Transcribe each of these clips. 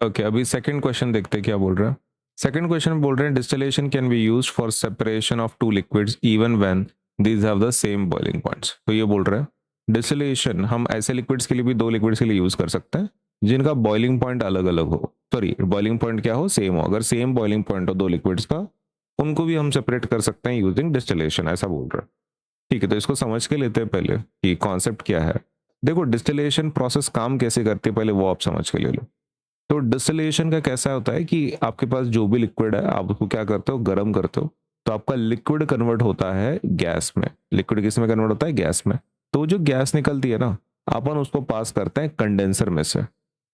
Okay, अभी second question देखते हैं क्या बोल रहा है। सेकंड क्वेश्चन में बोल रहे हैं distillation can be used for separation of two liquids even when these have the same boiling points. तो ये बोल रहे हैं डिस्टिलेशन हम ऐसे लिक्विड्स के लिए भी, दो लिक्विड्स के लिए यूज कर सकते हैं जिनका बॉइलिंग पॉइंट अलग अलग हो, सॉरी बॉइलिंग पॉइंट क्या हो, सेम हो। अगर सेम बॉइलिंग पॉइंट हो दो लिक्विड्स का, उनको भी हम सेपरेट कर सकते हैं यूजिंग डिस्टिलेशन, ऐसा बोल रहे हैं। ठीक है, तो इसको समझ के लेते हैं पहले कि कॉन्सेप्ट क्या है। देखो डिस्टिलेशन प्रोसेस काम कैसे करती है पहले वो आप समझ के ले लो। तो डिस्टिलेशन का कैसा होता है कि आपके पास जो भी लिक्विड है आप उसको क्या करते हो, गर्म करते हो, तो आपका लिक्विड कन्वर्ट होता है गैस में। लिक्विड किस में कन्वर्ट होता है, गैस में। तो जो गैस निकलती है ना, अपन उसको पास करते हैं कंडेंसर में से।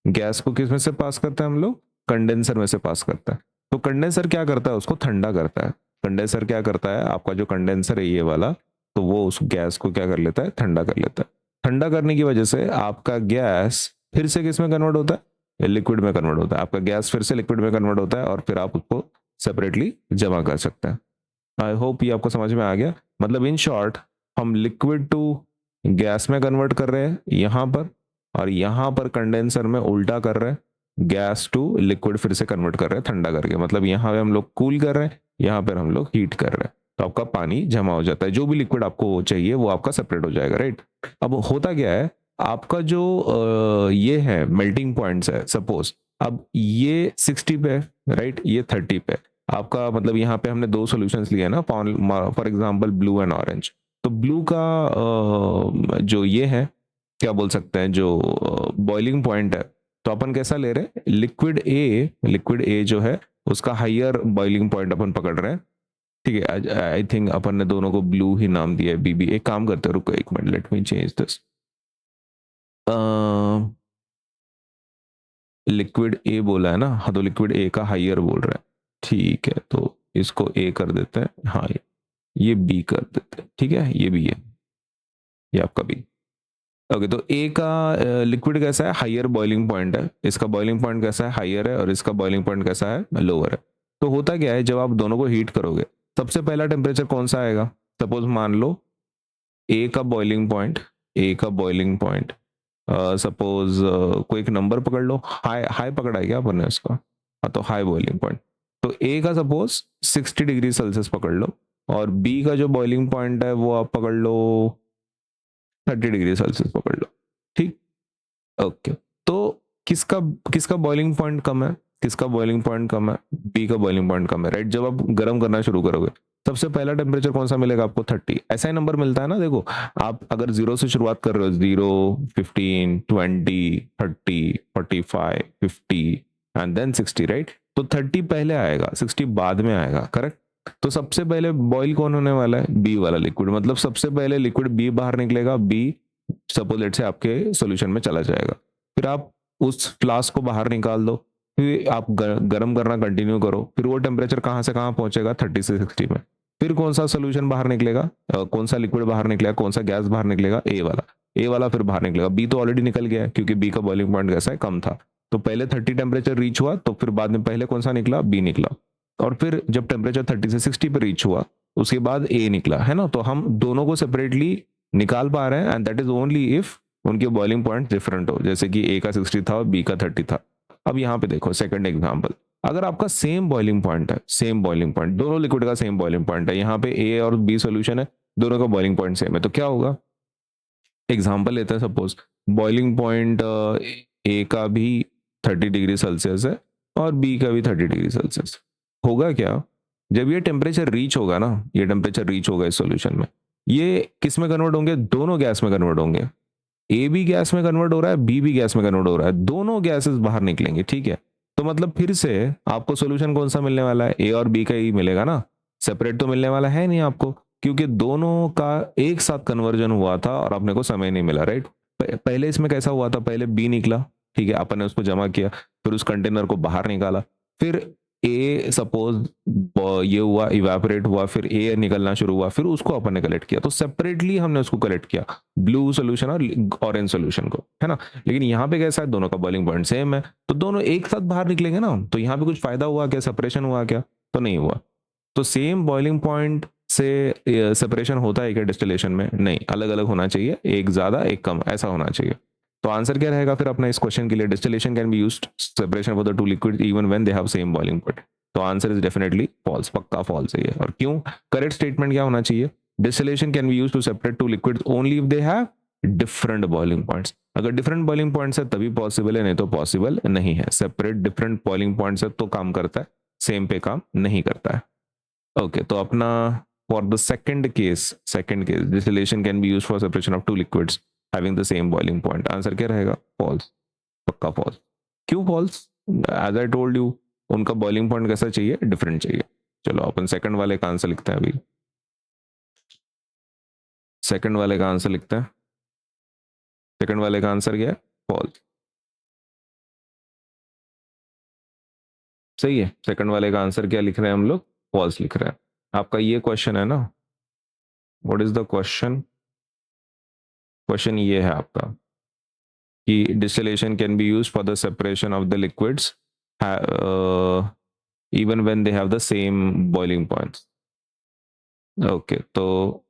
गैस को किस में से पास करते हैं हम लोग, कंडेंसर में से पास करते हैं। तो कंडेंसर क्या करता है, उसको ठंडा करता है। कंडेंसर क्या करता है, आपका जो कंडेंसर है ये वाला, तो वो उस गैस को क्या कर लेता है, ठंडा कर लेता है। ठंडा करने की वजह से आपका गैस फिर से किस में कन्वर्ट होता है, लिक्विड में कन्वर्ट होता है। आपका गैस फिर से लिक्विड में कन्वर्ट होता है और फिर आप उसको सेपरेटली जमा कर सकते हैं। आई होप ये आपको समझ में आ गया। मतलब इन शॉर्ट हम लिक्विड टू गैस में कन्वर्ट कर रहे हैं यहाँ पर, और यहाँ पर कंडेंसर में उल्टा कर रहे हैं, गैस टू लिक्विड फिर से कन्वर्ट कर रहे हैं ठंडा करके। मतलब यहाँ पे हम लोग कूल कर रहे हैं, यहाँ पर हम लोग हीट कर रहे हैं। तो आपका पानी जमा हो जाता है, जो भी लिक्विड आपको चाहिए वो आपका सेपरेट हो जाएगा, राइट। अब होता क्या है, आपका जो ये है मेल्टिंग पॉइंट्स है, सपोज अब ये 60 पे है, राइट, ये 30 पे। आपका मतलब यहाँ पे हमने दो सॉल्यूशंस लिए ना, for example blue and orange. तो ब्लू का जो ये है, क्या बोल सकते हैं, जो बॉइलिंग पॉइंट है, तो अपन कैसा ले रहे हैं, लिक्विड ए जो है उसका हाइयर बॉइलिंग पॉइंट अपन पकड़ रहे हैं। ठीक है, आई थिंक अपन ने दोनों को ब्लू ही नाम दिया है, बीबी। एक काम करते हैं, रुको एक minute, let me change this. Liquid A बोला है ना, हाँ, तो लिक्विड ए का हाइयर बोल रहा है। ठीक है, तो इसको ए कर देते हैं, हाँ ये बी कर देते हैं। ठीक है, ये भी है, ये आपका बी। ओके, तो ए का लिक्विड कैसा है, हाइयर बॉइलिंग पॉइंट है। इसका बॉइलिंग पॉइंट कैसा है, हाइयर है, और इसका बॉइलिंग पॉइंट कैसा है, लोअर है। तो होता क्या है, जब आप दोनों को हीट करोगे, सबसे पहला टेम्परेचर कौन सा आएगा। सपोज मान लो ए का बॉइलिंग पॉइंट, ए का बॉइलिंग पॉइंट सपोज कोई एक नंबर पकड़ लो, हाई हाई पकड़ा है क्या अपन ने उसका, हाँ, तो हाई बॉइलिंग पॉइंट। तो ए का सपोज 60 डिग्री सेल्सियस पकड़ लो, और बी का जो बॉइलिंग पॉइंट है वो आप पकड़ लो 30 डिग्री सेल्सियस पकड़ लो। ठीक, ओके। तो किसका किसका बॉइलिंग पॉइंट कम है, किसका बॉइलिंग पॉइंट कम है, बी का बॉइलिंग पॉइंट कम है, राइट। जब आप गर्म करना शुरू करोगे, सबसे पहला टेम्परेचर कौन सा मिलेगा आपको, 30। ऐसा ही नंबर मिलता है ना, देखो आप अगर जीरो से शुरुआत कर रहे हो, 0, 15, 20, 30, 45, 50 एंड देन 60, राइट। तो 30 पहले आएगा, 60 बाद में आएगा, करेक्ट। तो सबसे पहले बॉईल कौन होने वाला है, बी वाला लिक्विड। मतलब सबसे पहले लिक्विड बी बाहर निकलेगा, बी सपोज लेट से आपके सॉल्यूशन में चला जाएगा। फिर आप उस फ्लास्क को बाहर निकाल दो, फिर आप गर्म करना कंटिन्यू करो, फिर वो टेम्परेचर कहाँ से कहाँ पहुंचेगा, 30 से 60 में। फिर कौन सा सोल्यूशन बाहर निकलेगा, कौन सा लिक्विड बाहर निकलेगा, कौन सा गैस बाहर निकलेगा, ए वाला। ए वाला फिर बाहर निकलेगा, बी तो ऑलरेडी निकल गया है क्योंकि बी का बॉइलिंग पॉइंट कैसा है, कम था। तो पहले 30 टेम्परेचर रीच हुआ, तो फिर बाद में पहले कौन सा निकला, बी निकला। और फिर जब टेम्परेचर 30 से 60 पे रीच हुआ, उसके बाद ए निकला, है ना। तो हम दोनों को सेपरेटली निकाल पा रहे हैं, and that is only if उनके बॉइलिंग पॉइंट डिफरेंट हो, जैसे कि ए का 60 था और बी का 30 था। अब यहाँ पे देखो सेकंड एग्जांपल, अगर आपका सेम बॉइलिंग पॉइंट है, सेम बॉइलिंग पॉइंट, दोनों लिक्विड का सेम बॉइलिंग पॉइंट है, यहाँ पे ए और बी सॉल्यूशन है, दोनों का बॉइलिंग पॉइंट सेम है, तो क्या होगा। एग्जांपल लेते हैं, सपोज बॉइलिंग पॉइंट ए का भी 30 डिग्री सेल्सियस है और बी का भी 30 डिग्री सेल्सियस। होगा क्या, जब ये टेम्परेचर रीच होगा ना, ये टेम्परेचर रीच होगा इस सॉल्यूशन में, ये किस में कन्वर्ट होंगे, दोनों गैस में कन्वर्ट होंगे। ए भी गैस में कन्वर्ट हो रहा है, बी भी गैस में कन्वर्ट हो रहा है, दोनों गैसेस बाहर निकलेंगे। ठीक है, तो मतलब फिर से आपको सॉल्यूशन कौन सा मिलने वाला है, ए और बी का ही मिलेगा ना, सेपरेट तो मिलने वाला है नहीं आपको, क्योंकि दोनों का एक साथ कन्वर्जन हुआ था और अपने को समय नहीं मिला, राइट। पहले इसमें कैसा हुआ था, पहले बी निकला, ठीक है, अपन ने उसको जमा किया, फिर उस कंटेनर को बाहर निकाला, फिर ए सपोज ये हुआ, इवेपोरेट हुआ, फिर ए निकलना शुरू हुआ, फिर उसको अपन ने कलेक्ट किया। तो सेपरेटली हमने उसको कलेक्ट किया, ब्लू सोल्यूशन और ऑरेंज सोल्यूशन को, है ना। लेकिन यहाँ पे कैसा है, दोनों का बॉइलिंग पॉइंट सेम है, तो दोनों एक साथ बाहर निकलेंगे ना। तो यहाँ पे कुछ फायदा हुआ क्या, सेपरेशन हुआ क्या, तो नहीं हुआ। तो सेम बॉइलिंग पॉइंट से सेपरेशन होता है क्या डिस्टिलेशन में, नहीं, अलग अलग होना चाहिए, एक ज्यादा एक कम, ऐसा होना चाहिए। तो आंसर क्या रहेगा फिर अपना इस क्वेश्चन के लिए? Distillation can be used separation for the two liquid even when they have same boiling point. तो आंसर इज डेफिनेटली फॉल्स, पक्का फॉल्स है ये। और क्यों? करेक्ट स्टेटमेंट क्या होना चाहिए? Distillation can be used to separate two liquids only if they have different boiling points. अगर डिफरेंट बॉइलिंग पॉइंट्स है तभी पॉसिबल है, नहीं तो पॉसिबल नहीं है। सेपरेट डिफरेंट बॉइलिंग पॉइंट्स है तो काम करता है, सेम पे काम नहीं करता है। ओके, तो अपना for the second case distillation can be used for separation of two liquids having the same boiling point. Answer क्या रहेगा? फॉल्स, पक्का फॉल्स। क्यों false? As I told you, उनका बॉइलिंग पॉइंट कैसा चाहिए? डिफरेंट चाहिए। चलो अपन सेकंड वाले का आंसर लिखते हैं अभी। सेकंड वाले का आंसर लिखते हैं। सेकंड वाले का आंसर क्या है? फॉल्स। सही है, सेकंड वाले का आंसर क्या लिख रहे हैं हम लोग? फॉल्स लिख रहे हैं। आपका ये क्वेश्चन है ना, what is the question? Question ये है आपका कि distillation can be used for the separation of the liquids even when they have the same boiling points. Okay, तो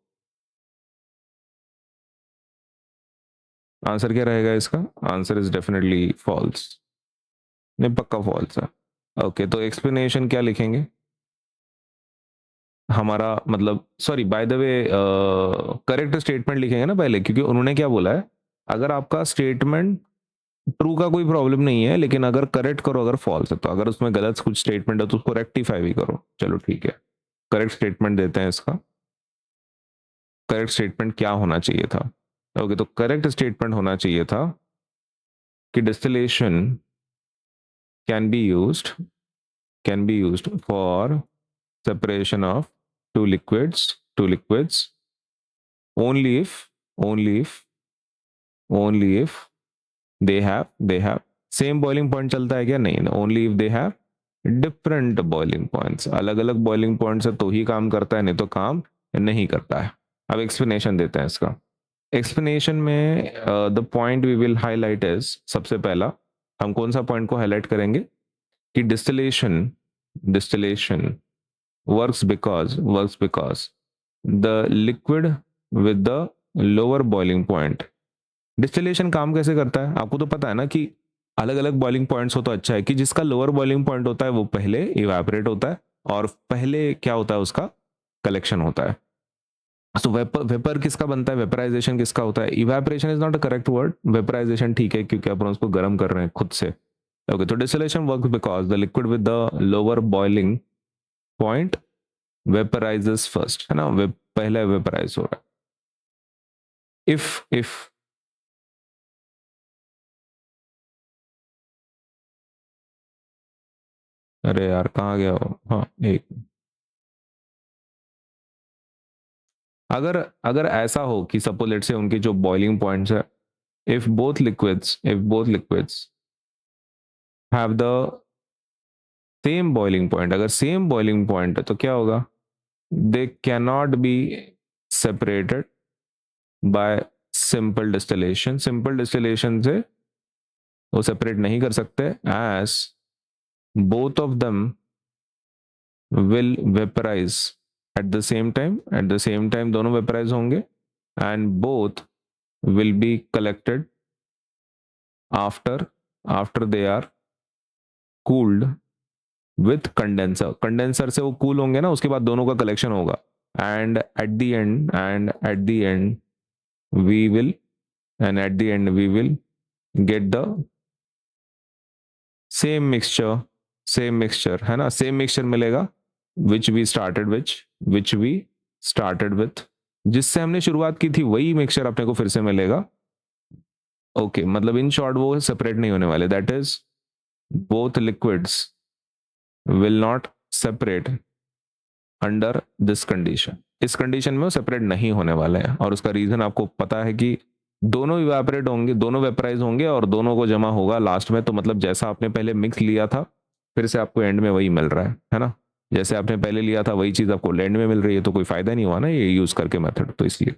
आंसर क्या रहेगा इसका? Answer is definitely false. नहीं, पक्का फॉल्स है। ओके, तो एक्सप्लेनेशन क्या लिखेंगे हमारा? मतलब sorry, by the way correct statement लिखेंगे ना पहले, क्योंकि उन्होंने क्या बोला है, अगर आपका स्टेटमेंट ट्रू का कोई प्रॉब्लम नहीं है, लेकिन अगर करेक्ट करो अगर फॉल्स है, तो अगर उसमें गलत कुछ स्टेटमेंट है तो उसको रेक्टिफाई भी करो। चलो ठीक है, करेक्ट स्टेटमेंट देते हैं इसका। करेक्ट स्टेटमेंट क्या होना चाहिए था? ओके, तो करेक्ट स्टेटमेंट होना चाहिए था कि distillation can be used for separation of two liquids only if they have same boiling point। चलता है क्या? नहीं, only if they have different boiling points। अलग अलग boiling points है तो ही काम करता है, नहीं तो काम नहीं करता है। अब एक्सप्लेनेशन देते हैं इसका। एक्सप्लेनेशन में the point we will highlight is, सबसे पहला हम कौन सा पॉइंट को हाईलाइट करेंगे कि distillation works because the liquid with the lower boiling point। Distillation काम कैसे करता है? आपको तो पता है ना कि अलग अलग बॉइलिंग पॉइंट्स हो तो अच्छा है कि जिसका लोअर बॉइलिंग पॉइंट होता है वो पहले इवेपोरेट होता है और पहले क्या होता है, उसका कलेक्शन होता है। तो वेपर किसका बनता है? वेपराइजेशन किसका होता है? Evaporation is not a correct word, vaporisation ठीक है क्योंकि अपन उसको गर्म कर रहे हैं खुद से। ओके, तो distillation works because the liquid with the lower boiling point vaporizes first, है ना, पहले वेपराइज हो रहा है। इफ अरे यार कहाँ गया हो? हाँ, एक अगर अगर ऐसा हो कि सपोज लेट से उनके जो बॉइलिंग पॉइंट्स है, if both liquids have the same boiling point, अगर सेम बॉइलिंग पॉइंट है तो क्या होगा? They can not be separated by simple distillation. Simple distillation से वो सेपरेट नहीं कर सकते, as both of them will vaporize at the same time दोनों vaporize होंगे, and both will be collected after they are cooled with condenser से वो cool होंगे ना, उसके बाद दोनों का कलेक्शन होगा, and at the end we will get the same mixture, है ना, सेम मिक्सचर मिलेगा which we started with, जिससे हमने शुरुआत की थी वही मिक्सचर अपने को फिर से मिलेगा। ओके, मतलब इन शॉर्ट वो सेपरेट नहीं होने वाले, that is both liquids will not separate under this condition. इस कंडीशन में वो सेपरेट नहीं होने वाले हैं, और उसका रीजन आपको पता है कि दोनों इवेपोरेट होंगे, दोनों वेपराइज होंगे और दोनों को जमा होगा लास्ट में। तो मतलब जैसा आपने पहले मिक्स लिया था फिर से आपको एंड में वही मिल रहा है ना, जैसे आपने पहले लिया था वही चीज आपको एंड में मिल रही है, तो कोई फायदा नहीं हुआ ना ये यूज करके मेथड, तो इसलिए